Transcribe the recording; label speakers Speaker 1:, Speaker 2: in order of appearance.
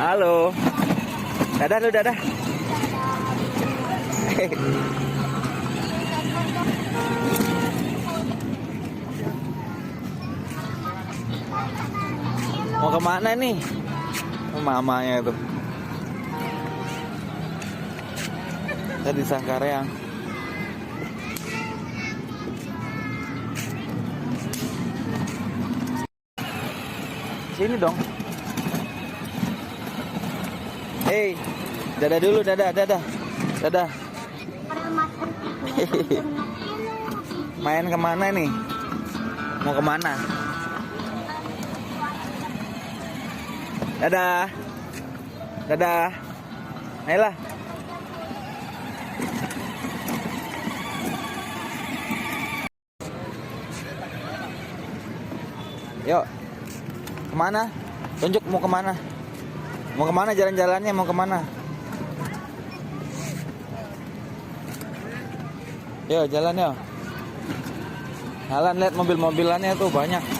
Speaker 1: Halo. Dadah lu, dadah. Mau kemana nih? Mamanya itu. Tadi Sangkareang. Sini dong. Hei, dadah dulu, dadah, dadah, dadah. Main kemana nih? Mau kemana? Dadah, dadah. Ayolah. Yuk. Kemana? Tunjuk mau kemana? Mau kemana jalan-jalannya? Mau kemana? Yuk jalan yuk. Jalan, lihat mobil-mobilannya tuh banyak.